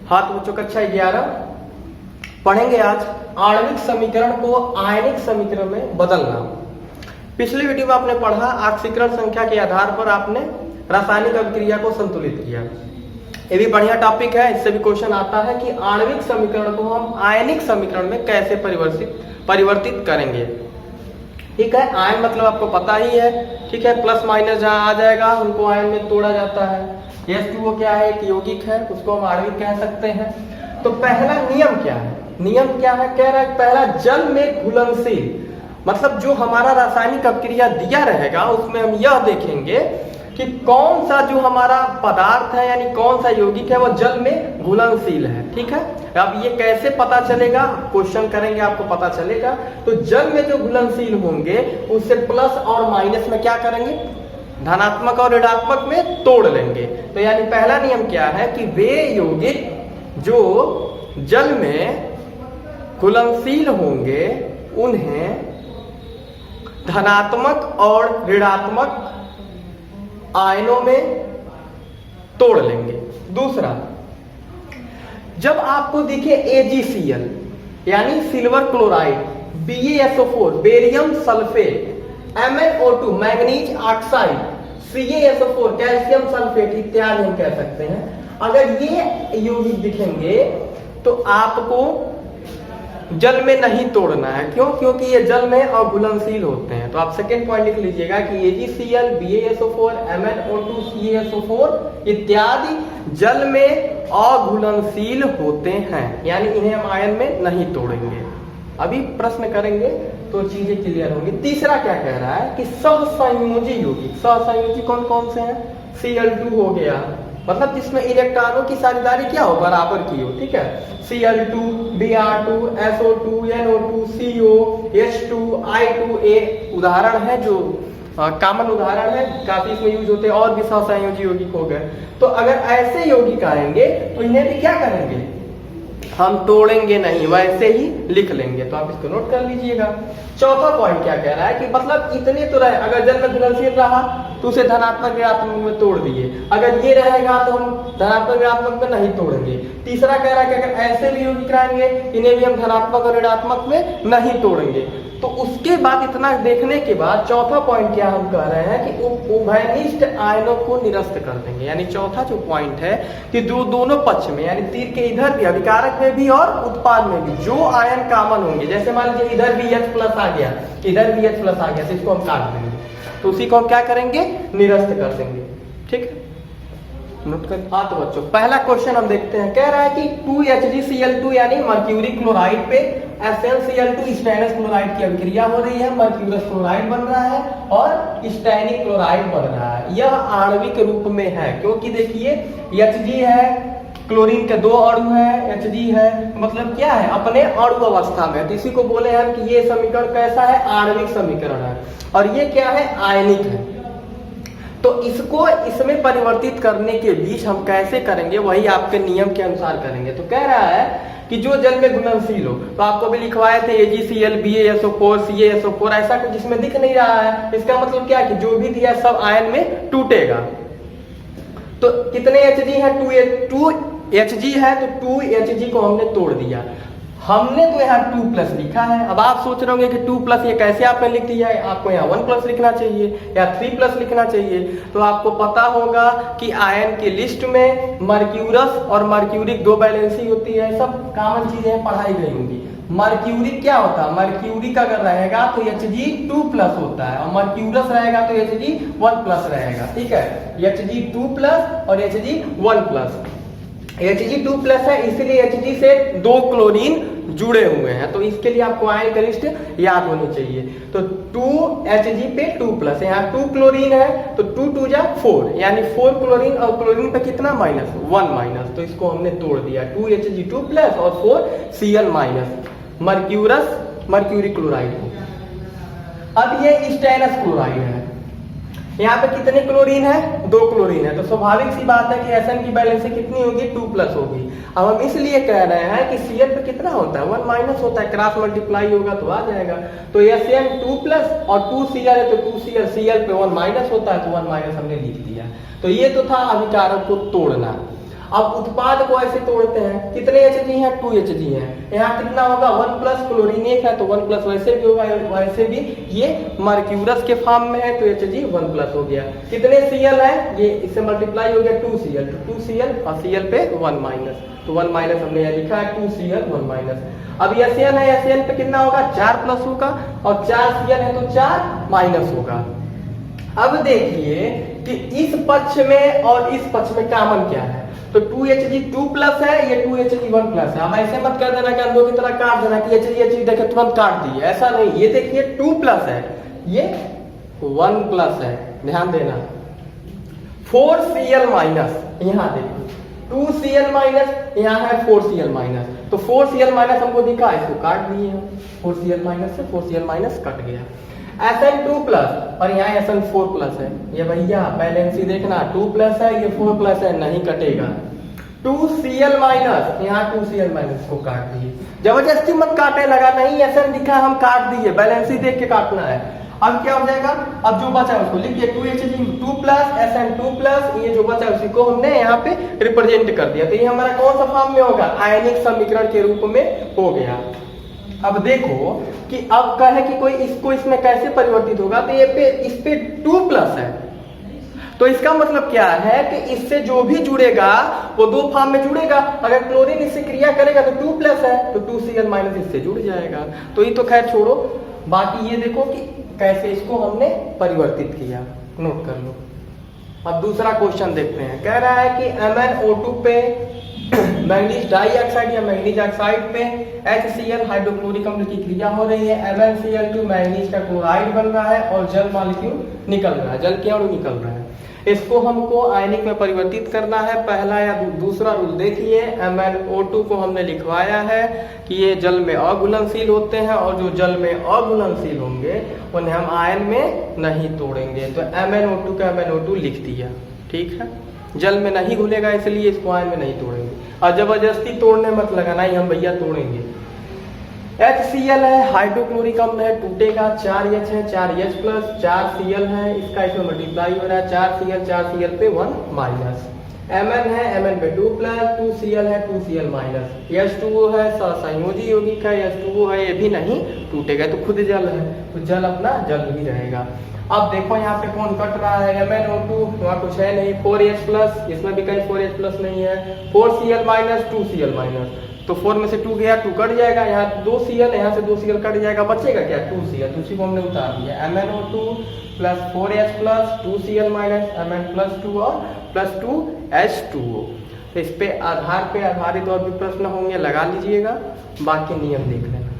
हाँ तो बच्चों कक्षा 11 पढ़ेंगे आज आणविक समीकरण को आयनिक समीकरण में बदलना। पिछले वीडियो में आपने पढ़ा ऑक्सीकरण संख्या के आधार पर आपने रासायनिक अभिक्रिया को संतुलित किया। ये भी बढ़िया टॉपिक है, इससे भी क्वेश्चन आता है कि आणविक समीकरण को हम आयनिक समीकरण में कैसे परिवर्तित करेंगे। ठीक है, आयन मतलब आपको पता ही है, ठीक है, प्लस माइनस जहाँ आ जाएगा उनको आयन में तोड़ा जाता है। H2O क्या है, एक यौगिक है, उसको हम आणविक कह सकते हैं। तो पहला नियम क्या है, नियम क्या है, कह रहा है पहला जल में घुलनशील, मतलब जो हमारा रासायनिक अभिक्रिया दिया रहेगा उसमें हम यह देखेंगे कि कौन सा जो हमारा पदार्थ है यानी कौन सा यौगिक है वो जल में घुलनशील है। ठीक है, अब ये कैसे पता चलेगा, क्वेश्चन करेंगे आपको पता चलेगा। तो जल में जो घुलनशील होंगे उससे प्लस और माइनस में क्या करेंगे, धनात्मक और ऋणात्मक में तोड़ लेंगे। तो यानी पहला नियम क्या है कि वे यौगिक जो जल में घुलनशील होंगे उन्हें धनात्मक और ऋणात्मक आयनों में तोड़ लेंगे। दूसरा, जब आपको दिखे AgCl यानी silver chloride, BaSO4 barium sulphate, MnO2 manganese oxide, CaSO4 calcium sulphate इत्यादि हम कह सकते हैं, अगर ये यौगिक दिखेंगे तो आपको जल में नहीं तोड़ना है। क्यों? क्योंकि ये जल में अघुलनशील होते हैं। तो आप सेकेंड पॉइंट लिख लीजिएगा कि AgCl, BaSO4, MnO2, CaSO4 इत्यादि जल में अघुलनशील होते हैं, यानी इन्हें हम आयन में नहीं तोड़ेंगे। अभी प्रश्न करेंगे तो चीजें क्लियर होंगी। तीसरा क्या कह रहा है कि सहसंयोजी यौगिक, सहसंयोजी कौन कौन से हैं, Cl2 हो गया, मतलब जिसमें इलेक्ट्रॉनों की साझेदारी क्या हो, बराबर की हो। ठीक है, Cl2, Br2, SO2, NO2, CO, H2, I2A उदाहरण है जो कॉमन उदाहरण है, काफी इसमें यूज होते हैं। और भी सहसंयोजी यौगिक हो गए। तो अगर ऐसे यौगिक आएंगे तो इन्हें भी क्या करेंगे, हम तोड़ेंगे नहीं, वैसे ही लिख लेंगे। तो आप इसको नोट कर लीजिएगा। चौथा पॉइंट क्या कह रहा है कि मतलब इतने तो रहे, अगर जल में घुलनशील रहा तो उसे धनात्मक ऋणात्मक में तोड़ दिए, अगर ये रहेगा तो हम धनात्मक ऋणात्मक में नहीं तोड़ेंगे। तीसरा कह रहा है कि अगर ऐसे भी यौगिक रहेंगे इन्हें भी हम धनात्मक और ऋणात्मक में नहीं तोड़ेंगे। तो उसके बाद इतना देखने के बाद चौथा पॉइंट क्या हम कह रहे हैं कि उभयनिष्ठ आयनों को निरस्त कर देंगे। यानी चौथा जो पॉइंट है कि दोनों पक्ष में, यानी तीर के इधर भी, अभिकारक में भी और उत्पाद में भी जो आयन कॉमन होंगे, जैसे मान लीजिए इधर भी H प्लस आ गया, इधर भी H प्लस आ गया, तो इसको हम काट देंगे, तो उसी को हम क्या करेंगे, निरस्त कर देंगे। ठीक है, नोट कर। हाँ तो बच्चों पहला क्वेश्चन हम देखते हैं, कह रहा है कि 2HgCl2 यानी मर्क्यूरी क्लोराइड पे SnCl2 स्टेनस क्लोराइड की अभिक्रिया हो रही है, मर्क्यूरस क्लोराइड बन रहा है और स्टैनिक क्लोराइड बन रहा है। यह आणविक रूप में है, क्योंकि देखिए Hg है, क्लोरीन के दो अणु है, Hg है, मतलब क्या है, अपने अणु अवस्था में। तो इसी को बोले हम कि ये समीकरण कैसा है, आणविक समीकरण है, और ये क्या है, आयनिक है। तो इसको इसमें परिवर्तित करने के बीच हम कैसे करेंगे, वही आपके नियम के अनुसार करेंगे। तो कह रहा है कि जो जल में घुलनशील हो, तो आपको भी लिखवाए थे AgCl, BaSO4, CaSO4, ऐसा कुछ जिसमें दिख नहीं रहा है, इसका मतलब क्या है कि जो भी दिया सब आयन में टूटेगा। तो कितने Hg है, 2 Hg है, तो 2 Hg को हमने तोड़ दिया। हमने तो यहाँ 2 प्लस लिखा है। अब आप सोच रहे होंगे कि 2 प्लस ये कैसे आपने लिख दिया है, आपको यहाँ 1 प्लस लिखना चाहिए या 3 प्लस लिखना चाहिए। तो आपको पता होगा कि आयन की लिस्ट में मर्क्यूरस और मर्क्यूरिक दो वैलेंसी होती है, सब कॉमन चीजें पढ़ाई गई होंगी। मर्क्यूरिक क्या होता है, मर्क्यूरिक अगर रहेगा तो Hg 2 प्लस होता है, और मर्क्यूरस रहेगा तो Hg 1 प्लस रहेगा। ठीक है, Hg 2 प्लस और Hg 1 प्लस। Hg 2 प्लस है, इसलिए Hg से 2 क्लोरीन जुड़े हुए हैं, तो इसके लिए आपको आयन की लिस्ट याद होनी चाहिए। तो 2Hg पे 2 प्लस, यहाँ 2 क्लोरीन है तो 2 2 जा 4, यानी 4 क्लोरीन, और क्लोरीन पे कितना माइनस, 1 माइनस, तो इसको हमने तोड़ दिया, 2Hg 2 प्लस और 4Cl minus, mercurous mercury chloride को। अब ये स्टेनस क्लोराइड है, यहाँ पे कितने क्लोरीन है, 2 क्लोरीन है, तो स्वाभाविक सी बात है कि Sn की बैलेंस कितनी होगी, 2 प्लस होगी। अब हम इसलिए कह रहे हैं कि Cl पे कितना होता है, 1 माइनस होता है, क्रॉस मल्टीप्लाई होगा तो आ जाएगा। तो Sn 2 प्लस और 2Cl है तो 2Cl, Cl पे 1 माइनस होता है तो 1 माइनस हमने लिख दिया। तो ये तो था अभिकारक को तोड़ना। अब उत्पाद को ऐसे तोड़ते हैं, कितने Hg हैं, 2 Hg हैं, यहाँ कितना होगा 1 प्लस क्लोरीन एक है तो 1 प्लस वैसे भी होगा, वैसे भी ये मर्क्यूरस के फॉर्म में है तो Hg 1 प्लस हो गया। कितने Cl है, ये इससे मल्टीप्लाई हो गया 2Cl, तो 2Cl और Cl पे 1 माइनस, तो 1 माइनस हमने यहाँ लिखा है 2Cl 1 माइनस। अब SN है, SN पे कितना होगा 4 प्लस होगा और 4Cl है तो 4 माइनस होगा। अब देखिए कि इस पक्ष में और इस पक्ष में कॉमन क्या है, तो 2Hg 2 प्लस है, ये 2Hg 1 प्लस है। अब ऐसे मत कर देना कि अंदर की तरह काट देना कि Hg देखे तुरंत काट दिए, ऐसा नहीं, ये देखिए 2 प्लस है, ये 1 प्लस है, ध्यान देना। 4Cl माइनस, यहाँ देखिए 2Cl माइनस, यहाँ है 4Cl माइनस, तो 4Cl माइनस हमको दिखा, इसको काट दिए हम, 4Cl माइनस से 4Cl माइनस कट गया। SN2 प्लस और यहाँ SN4 प्लस है, ये भैया बैलेंस ही देखना, 2 प्लस है, ये 4 प्लस है, नहीं कटेगा। 2Cl माइनस, यहाँ 2Cl माइनस को काट दिए, जबरदस्ती मत काटे, लगा नहीं SN दिखा हम काट दिए, बैलेंस ही देख के काटना है। अब क्या हो जाएगा, अब जो बचा उसको लिख दिया 2Hg 2 प्लस SN2 प्लस, ये जो बचा उसी को हमने यहाँ पे रिप्रेजेंट कर दिया, तो ये हमारा कौन सा फॉर्म में होगा, आयनिक समीकरण के रूप में हो गया। अब देखो कि अब कहे कि कोई इसको इसमें कैसे परिवर्तित होगा, तो ये पे इस पे 2 प्लस है, तो इसका मतलब क्या है कि इससे जो भी जुड़ेगा वो 2 फॉर्म में जुड़ेगा। अगर क्लोरीन इससे क्रिया करेगा तो 2 प्लस है, तो 2Cl माइनस इससे जुड़ जाएगा। तो ये तो खैर छोड़ो, बाकी ये देखो कि कैसे इसको हमने परिवर्तित किया, नोट कर लो। अब दूसरा क्वेश्चन देखते हैं, कह रहा है कि MnO2 पे मैंगनीज डाइऑक्साइड या मैंगनीज ऑक्साइड पे HCl हाइड्रोक्लोरिक अम्ल की क्रिया हो रही है, MnCl2 मैंगनीज का क्लोराइड बन रहा है और जल मॉलिक्यूल निकल रहा है, जल के अणु निकल रहा है। इसको हमको आयनिक में परिवर्तित करना है। पहला या दूसरा रूल देखिए, MnO2 को हमने लिखवाया है कि ये जल में अघुलनशील होते हैं और जो जल में अघुलनशील होंगे उन्हें हम आयन में नहीं तोड़ेंगे, तो MnO2 का MnO2 लिख दिया, ठीक है। जल में नहीं घुलेगा इसलिए इसको आयन में नहीं तोड़ेंगे, और जबरदस्ती तोड़ने मत लगाना ही हम भैया तोड़ेंगे। HCl है, हाइड्रोक्लोरिक अम्ल है, टूटेगा, 4H है, 4H प्लस 4Cl है, इसका इसमें मल्टीप्लाई हो रहा है, 4Cl पे 1 माइनस। Mn है, Mn पे 2 प्लस, 2Cl है, 2Cl माइनस, H2O है, संयोजी यौगिक है, H2O है, ये भी नहीं टूटेगा, तो खुद जल है, तो जल अपना जल ही रहेगा। अब देखो यहाँ पे कौन कट रहा है, MnO2, वहाँ कुछ है नहीं, 4H प्लस, इसमें भी कहीं 4H प्लस नहीं है, 4Cl माइनस 2Cl माइनस, तो 4 में से 2 गया, 2 कट जाएगा, यहाँ 2Cl, यहाँ से 2Cl कट जाएगा, बचेगा क्या 2Cl, तो उसी को हमने उतार दिया। MnO2 plus 4H plus 2Cl minus Mn plus 2 और प्लस 2H2O। तो इस पे आधार पे आधारित और भी प्रश्न होंगे, लगा लीजिएगा, बाकी नियम देख लेना।